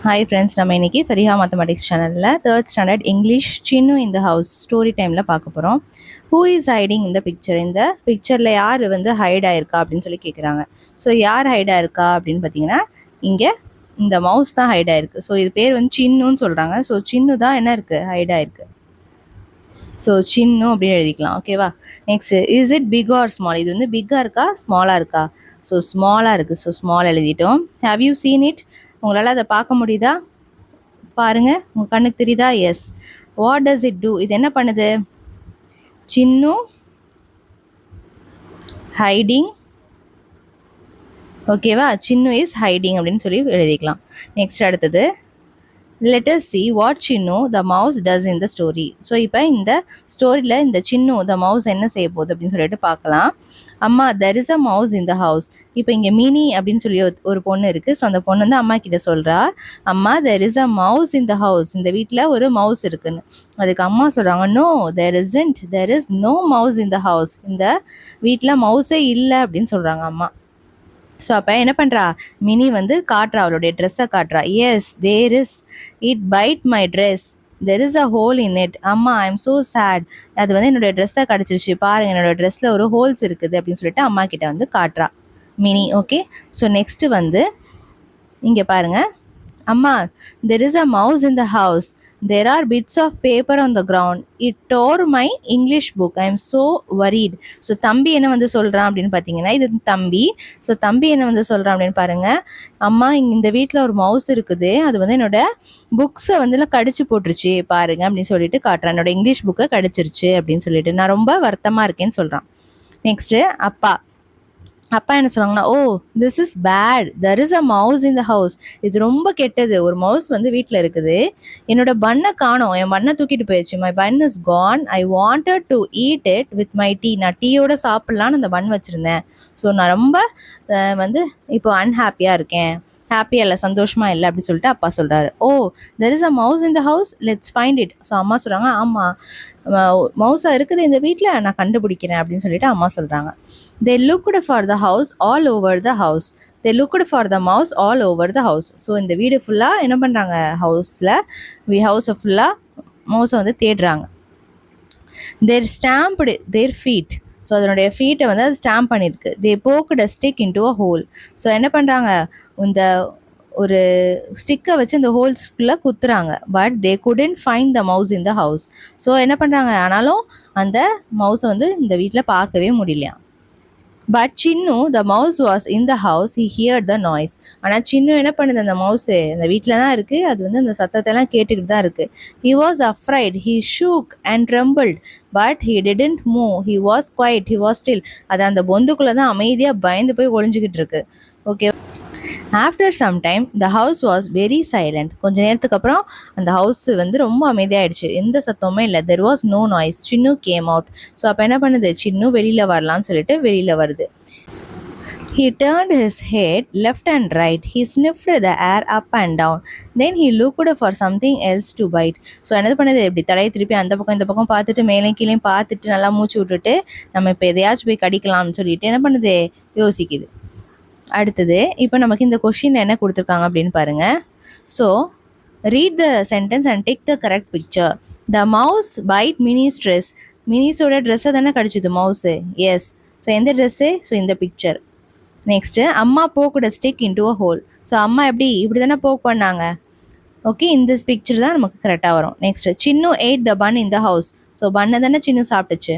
Hi friends, நம்ம இன்னைக்கு Fariha mathematics சேனலில் 3rd ஸ்டாண்டர்ட் இங்கிலீஷ் சின்னு இந்த ஹவுஸ் ஸ்டோரி டைமில் பார்க்க போகிறோம். ஹூ இஸ் ஹைடிங் இந்த பிக்சர்? இந்த பிக்சரில் யார் வந்து ஹைட் ஆயிருக்கா அப்படின்னு சொல்லி கேட்குறாங்க. ஸோ யார் ஹைட் ஆயிருக்கா அப்படின்னு பார்த்தீங்கன்னா இங்கே இந்த மவுஸ் தான் ஹைட் ஆயிருக்கு. ஸோ இது பேர் வந்து சின்னுன்னு சொல்கிறாங்க. ஸோ சின்னு தான் என்ன இருக்குது, ஹைட் ஆயிருக்கு. ஸோ சின்னு அப்படின்னு எழுதிக்கலாம். ஓகேவா? Next, is it big or small? இது வந்து பிக்காக இருக்கா ஸ்மாலாக இருக்கா? ஸோ ஸ்மாலாக இருக்குது. ஸோ ஸ்மால் எழுதிட்டோம். Have you seen it? உங்களால் அதை பார்க்க முடியுதா? பாருங்க, உங்க கண்ணுக்கு தெரியுதா? Yes. What does it do? இது என்ன பண்ணுது? சின்னு ஹைடிங். ஓகேவா? சின்னு இஸ் ஹைடிங் அப்படின்னு சொல்லி எழுதிக்கலாம். நெக்ஸ்ட் அடுத்தது, let us see what Chinnu the mouse does in the story. So இப்போ இந்த ஸ்டோரியில் இந்த சின்னு the mouse என்ன செய்ய போகுது அப்படின்னு சொல்லிட்டு பார்க்கலாம். அம்மா, there is a mouse in the house. இப்போ இங்கே மினி அப்படின்னு சொல்லி ஒரு பொண்ணு இருக்குது. ஸோ அந்த பொண்ணு வந்து அம்மா கிட்ட சொல்கிறா, அம்மா there is a mouse in the house. இந்த வீட்டில் ஒரு மவுஸ் இருக்குன்னு. அதுக்கு அம்மா சொல்கிறாங்க, no there isn't, there is no mouse in the house. இந்த வீட்டில் மவுஸே இல்லை அப்படின்னு சொல்கிறாங்க அம்மா. ஸோ அப்போ என்ன பண்ணுறா, மினி வந்து காட்டுறா, அவளுடைய ட்ரெஸ்ஸை காட்டுறா. Yes, there is, it bite my dress, there is a hole in it. அம்மா, ஐ எம் ஸோ சேட். அது வந்து என்னுடைய ட்ரெஸ்ஸை கிடச்சிருச்சு, பாருங்கள் என்னோட ட்ரெஸ்ஸில் ஒரு ஹோல்ஸ் இருக்குது அப்படின்னு சொல்லிட்டு அம்மா கிட்ட வந்து காட்டுறா மினி. ஓகே, ஸோ நெக்ஸ்ட்டு வந்து இங்கே பாருங்கள், அம்மா, there is a mouse in the house. There are bits of paper on the ground. It tore my English book. I am so worried. So தம்பி என்ன வந்து சொல்கிறான் அப்படின்னு பார்த்தீங்கன்னா, இது தம்பி. ஸோ தம்பி என்ன வந்து சொல்கிறான் அப்படின்னு பாருங்கள், அம்மா இந்த வீட்டில் ஒரு மவுஸ் இருக்குது, அது வந்து என்னோட புக்ஸை வந்து கடிச்சு போட்டுருச்சு பாருங்க அப்படின்னு சொல்லிட்டு காட்டுறான். என்னோட இங்கிலீஷ் புக்கை கடிச்சிருச்சு அப்படின்னு சொல்லிட்டு நான் ரொம்ப வருத்தமாக இருக்கேன்னு சொல்கிறான். நெக்ஸ்ட்டு அப்பா. அப்பா என்ன சொல்கிறாங்கன்னா, oh this is bad, there is a mouse in the house. இது ரொம்ப கெட்டது, ஒரு மவுஸ் வந்து வீட்டில் இருக்குது, என்னோட பண்ணை காணோம், என் பண்ணை தூக்கிட்டு போயிடுச்சு. My bun is gone, I wanted to eat it with my tea. நான் டீயோட சாப்பிட்லான்னு அந்த பன் வச்சுருந்தேன். ஸோ நான் ரொம்ப வந்து இப்போ அன்ஹாப்பியாக இருக்கேன், ஹாப்பியாக இல்லை, சந்தோஷமாக இல்லை அப்படி சொல்லிட்டு அப்பா சொல்கிறாரு. Oh there is a mouse in the house, let's find it. So அம்மா சொல்கிறாங்க, ஆமாம் மவுஸாக இருக்குது இந்த வீட்டில், நான் கண்டுபிடிக்கிறேன் அப்படின்னு சொல்லிட்டு அம்மா சொல்கிறாங்க. They looked for the house all over the house. They looked for the mouse all over the house. So இந்த வீடு ஃபுல்லாக என்ன பண்ணுறாங்க, ஹவுஸை ஃபுல்லாக மவுஸை வந்து தேடுறாங்க. Their stamped their feet. So அதனுடைய ஃபீட்டை வந்து அது ஸ்டாம்ப் பண்ணியிருக்கு. They poked a stick into a hole. So என்ன பண்ணுறாங்க, இந்த ஒரு ஸ்டிக்கை வச்சு இந்த ஹோல்ஸ்குள்ளே குத்துறாங்க. But they couldn't find the mouse in the house. So என்ன பண்ணுறாங்க, ஆனாலும் அந்த மவுஸை வந்து இந்த வீட்டில் பார்க்கவே முடியலையா. But Chinnu the mouse was in the house, he here the noise. ஆனால் சின்னு என்ன பண்ணுது, அந்த மவுஸு அந்த வீட்டில் தான் இருக்குது, அது வந்து அந்த சத்தத்தெல்லாம் கேட்டுக்கிட்டு தான் இருக்குது. He was afraid, he shook and trembled, but he didn't move, he was quiet, he was still. அது அந்த பொந்துக்குள்ளே தான் அமைதியாக பயந்து போய் ஒளிஞ்சிக்கிட்டு இருக்கு. Okay. After some time the house was very silent. கொஞ்சம் நேரத்துக்கு அப்புறம் அந்த ஹவுஸ் வந்து ரொம்ப அமைதியாகிடுச்சு, எந்த சத்தமுமே இல்லை. There was no noise. Chinnu came out. So அப்போ என்ன பண்ணுது, சின்னு வெளியில் வரலான்னு சொல்லிட்டு வெளியில் வருது. He turned his head left and right. He sniffed the air up and down. Then he looked for something else to bite. So என்னது பண்ணுது, இப்படி தலையை திருப்பி அந்த பக்கம் இந்த பக்கம் பார்த்துட்டு மேலேயும் கீழேயும் பார்த்துட்டு நல்லா மூச்சு விட்டுட்டு நம்ம இப்போ எதையாச்சும் போய் கடிக்கலாம்னு சொல்லிட்டு என்ன பண்ணுது, யோசிக்குது. அடுத்தது இப்போ நமக்கு இந்த கொஷினில் என்ன கொடுத்துருக்காங்க அப்படின்னு பாருங்கள். So read the sentence and take the correct picture. The mouse bite Minnie's dress. மினிஸோட ட்ரெஸ்ஸை தானே கடிச்சிது மவுஸு. எஸ். ஸோ எந்த ட்ரெஸ்ஸு, ஸோ இந்த பிக்சர். நெக்ஸ்ட்டு, அம்மா poked stick into a hole. So அம்மா இப்படி தானே போக் பண்ணாங்க. ஓகே, இந்த பிக்சர் தான் நமக்கு கரெக்டாக வரும். Next, Chinnu ate the bun in the house. So பண்ணை தானே சின்னு சாப்பிட்டுச்சு.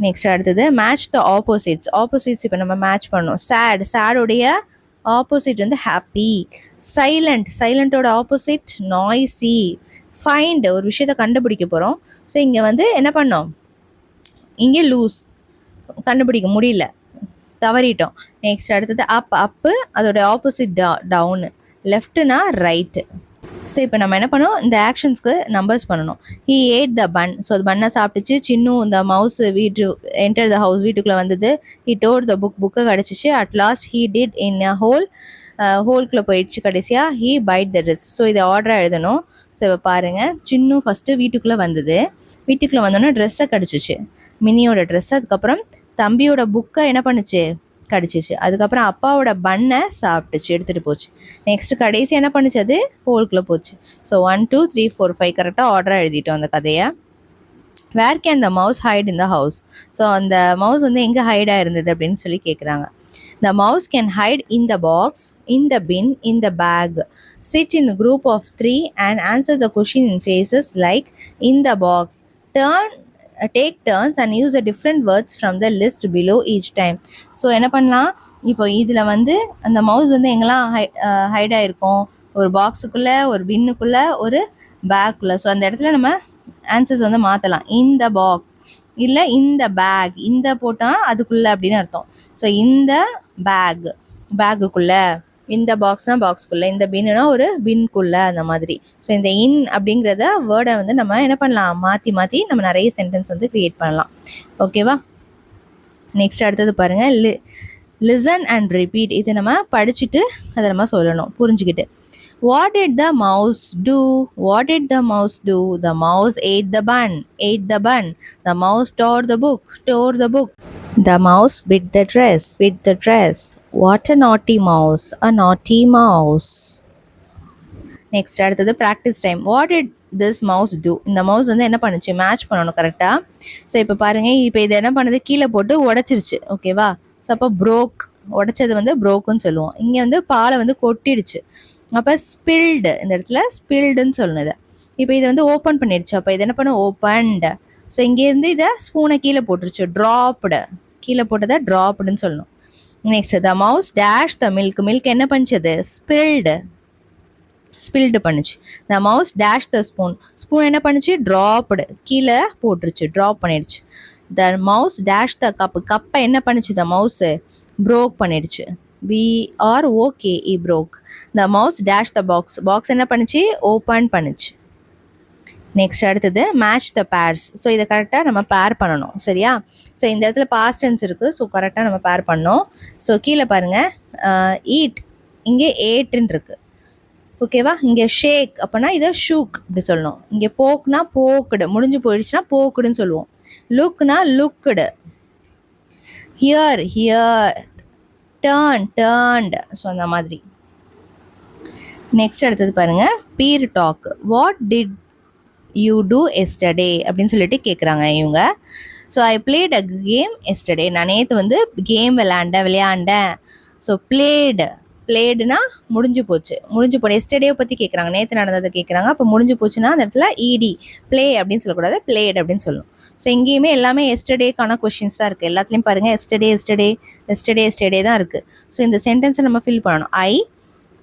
நெக்ஸ்ட் அடுத்தது, மேட்ச் த ஆப்போசிட்ஸ். ஆப்போசிட்ஸ் இப்போ நம்ம மேட்ச் பண்ணணும். சேடோடைய ஆப்போசிட் வந்து ஹாப்பி. சைலண்ட்டோட ஆப்போசிட் நாய்ஸி. ஃபைண்ட், ஒரு விஷயத்தை கண்டுபிடிக்க போகிறோம். ஸோ இங்கே வந்து என்ன பண்ணோம், இங்கே லூஸ், கண்டுபிடிக்க முடியல, தவறிட்டோம். நெக்ஸ்ட் அடுத்தது அப்பு, அதோட ஆப்போசிட் டவுனு. லெஃப்ட்னா ரைட்டு. ஸோ இப்போ நம்ம என்ன பண்ணோம், இந்த ஆக்ஷன்ஸ்க்கு நம்பர்ஸ் பண்ணணும். He ate the bun. So அது பண்ணை சாப்பிட்டுச்சு. சின்னு இந்த மவுஸ் என்டர் த ஹவுஸ், வீட்டுக்குள்ளே வந்தது. ஹி டோர் த புக்கை கிடச்சிச்சு. At last he did in a ஹோல்குள்ளே போயிடுச்சு கடைசியாக. He bite the dress. So இதை ஆர்டராக எழுதணும். ஸோ இப்போ பாருங்கள், சின்னு ஃபஸ்ட்டு வீட்டுக்குள்ளே வந்தது. வீட்டுக்குள்ளே வந்தோன்னே ட்ரெஸ்ஸை கிடச்சிச்சு, மினியோட ட்ரெஸ். அதுக்கப்புறம் தம்பியோட புக்கை என்ன பண்ணுச்சு, கடிச்சிச்சு. அதுக்கப்புறம் அப்பாவோட பண்ணை சாப்பிட்டுச்சு, எடுத்துகிட்டு போச்சு. நெக்ஸ்ட்டு கடைசி என்ன பண்ணுச்சு, அது ஹோல்குள்ளே போச்சு. ஸோ 1 2 3 4 5 கரெக்டாக ஆர்டராக எழுதிட்டோம் அந்த கதையை. Where can the mouse hide in the house? So அந்த மவுஸ் வந்து எங்கே ஹைடாக இருந்தது அப்படின்னு சொல்லி கேட்குறாங்க. The mouse can hide in the box, in the bin, in the bag. Sit in a group of 3 and answer the question in phrases like in the box. Take turns and use the different words from the list below each time. So என்ன பண்ணலாம், இப்போ இதில் வந்து அந்த mouse வந்து எங்கெல்லாம் ஹைடாக இருக்கும், ஒரு பாக்ஸுக்குள்ளே, ஒரு பின்னுக்குள்ளே, ஒரு பேக்குள்ளே. ஸோ அந்த இடத்துல நம்ம ஆன்சர்ஸ் வந்து மாற்றலாம். இந்த பாக்ஸ் இல்லை இந்த பேக், இந்த போட்டால் அதுக்குள்ளே அப்படின்னு அர்த்தம். ஸோ இந்த பேக்குக்குள்ளே, இந்த பாக்ஸ்னால் பாக்ஸ்க்குள்ளே, இந்த பின்னுனா ஒரு பின்குள்ளே, அந்த மாதிரி. ஸோ இந்த இன் அப்படிங்கிறத வேர்டை வந்து நம்ம என்ன பண்ணலாம், மாற்றி மாற்றி நம்ம நிறைய சென்டென்ஸ் வந்து க்ரியேட் பண்ணலாம். ஓகேவா? நெக்ஸ்ட் அடுத்தது பாருங்கள், லிசன் அண்ட் ரிப்பீட். இதை நம்ம படிச்சுட்டு அதை நம்ம சொல்லணும் புரிஞ்சுக்கிட்டு. What did the mouse do? What did the mouse do? The mouse ate the bun. Ate the bun. The mouse tore the book. Tore the book. The mouse bit the dress. Bit the dress. What a naughty mouse. A naughty mouse. Next அடுத்தது practice time. What did this mouse do? இந்த mouse வந்து என்ன பண்ணுச்சு, match பண்ணணும் கரெக்டாக. So இப்போ பாருங்கள், இப்போ இது என்ன பண்ணுது, கீழே போட்டு உடச்சிருச்சு. ஓகேவா? ஸோ அப்போ ப்ரோக், உடச்சது வந்து ப்ரோக்குன்னு சொல்லுவோம். இங்கே வந்து பாலை வந்து கொட்டிடுச்சு. அப்போ ஸ்பில்டு, இந்த இடத்துல ஸ்பில்டுன்னு சொல்லணுது. இப்போ இதை வந்து ஓப்பன் பண்ணிடுச்சு. அப்போ இது என்ன பண்ணும், ஓப்பன்டு. ஸோ இங்கேருந்து இதை ஸ்பூனை கீழே போட்டுருச்சு, ட்ராப்டு. கீழே போட்டதை ட்ராப்டுன்னு சொல்லணும். Next, the mouse dash the milk. Milk என்ன பண்ணிச்சது, ஸ்பில்டு பண்ணுச்சு. த mouse dash the spoon. Spoon என்ன பண்ணுச்சு, ட்ராப்டு, கீழே போட்டுருச்சு, ட்ராப் பண்ணிடுச்சு. த மவுஸ் டேஷ் த கப்பு. கப்பை என்ன பண்ணுச்சு, த மவுஸு ப்ரோக் பண்ணிடுச்சு. BROKE, broke. The mouse dashed the box. Box என்ன பண்ணுச்சு, ஓப்பன் பண்ணுச்சு. நெக்ஸ்ட் அடுத்தது மேட்ச் த பேர்ஸ். ஸோ இதை கரெக்டாக நம்ம பேர் பண்ணணும். சரியா? ஸோ இந்த இடத்துல பாஸ்ட் டென்ஸ் இருக்குது. ஸோ கரெக்டாக நம்ம பேர் பண்ணணும். ஸோ கீழே பாருங்கள், ஈட், இங்கே ஏட்டுன்னு இருக்குது. ஓகேவா? இங்கே ஷேக் அப்படின்னா இதை ஷூக் அப்படி சொல்லணும். இங்கே போக்னா போக்குடு, முடிஞ்சு போயிடுச்சுன்னா போக்குடுன்னு சொல்லுவோம். லுக்னா லுக்குடு. Here turned. ஸோ அந்த மாதிரி. நெக்ஸ்ட் அடுத்தது பாருங்கள், peer talk. What did you do yesterday அப்படின்னு சொல்லிட்டு கேட்குறாங்க இவங்க. So I played a game yesterday. நான் நேற்று வந்து கேம் விளையாண்டேன். ஸோ பிளேடுனா முடிஞ்சு போச்சு. எஸ்டர்டே பற்றி கேட்குறாங்க, நேற்று நடந்ததை கேட்குறாங்க. அப்போ முடிஞ்சு போச்சுன்னா அந்த இடத்துல இடி, ப்ளே அப்படின்னு சொல்லக்கூடாது, பிளேட் அப்படின்னு சொல்லணும். ஸோ எங்கேயுமே எல்லாமே எஸ்டர்டேக்கான கொஷின்ஸ் தான் இருக்குது. எல்லாத்துலேயும் பாருங்கள் எஸ்டர்டே தான் இருக்குது. ஸோ இந்த சென்டென்ஸை நம்ம ஃபில் பண்ணணும். ஐ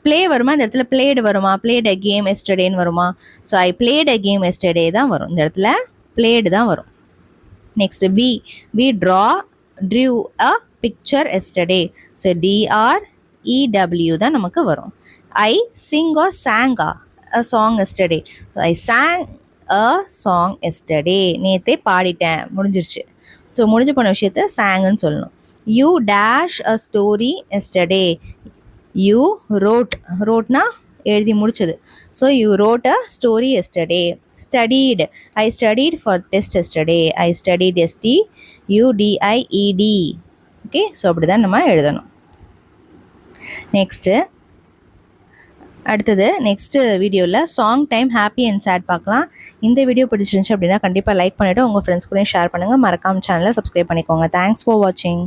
ப்ளே வருமா, இந்த இடத்துல பிளேடு வருமா, பிளேட் அ கேம் எஸ்டர்டேன்னு வருமா? So I played a game yesterday தான் வரும், இந்த இடத்துல பிளேடு தான் வரும். Next, we drew a picture yesterday. So DREW தான் நமக்கு வரும். I sing or sang a song yesterday. I sang a song yesterday. நேற்றே பாடிட்டேன், முடிஞ்சிருச்சு. ஸோ முடிஞ்சு போன விஷயத்த சாங்குன்னு சொல்லணும். You dash a story yesterday. You ரோட்னா எழுதி முடிச்சது. So you wrote a story yesterday. Studied, I studied for test yesterday. I studied STUDIED. Okay, so அப்படி தான் நம்ம எழுதணும். நெக்ஸ்ட்டு வீடியோவில் song time happy and sad பார்க்கலாம். இந்த வீடியோ பிடிச்சிருந்துச்சு அப்படின்னா கண்டிப்பாக லைக் பண்ணிவிட்டு உங்கள் ஃப்ரெண்ட்ஸ் கூட ஷேர் பண்ணுங்கள். மறக்காமல் சேனலை சப்ஸ்கிரைப் பண்ணிக்கோங்க. தேங்க்ஸ் ஃபார் வாட்சிங்.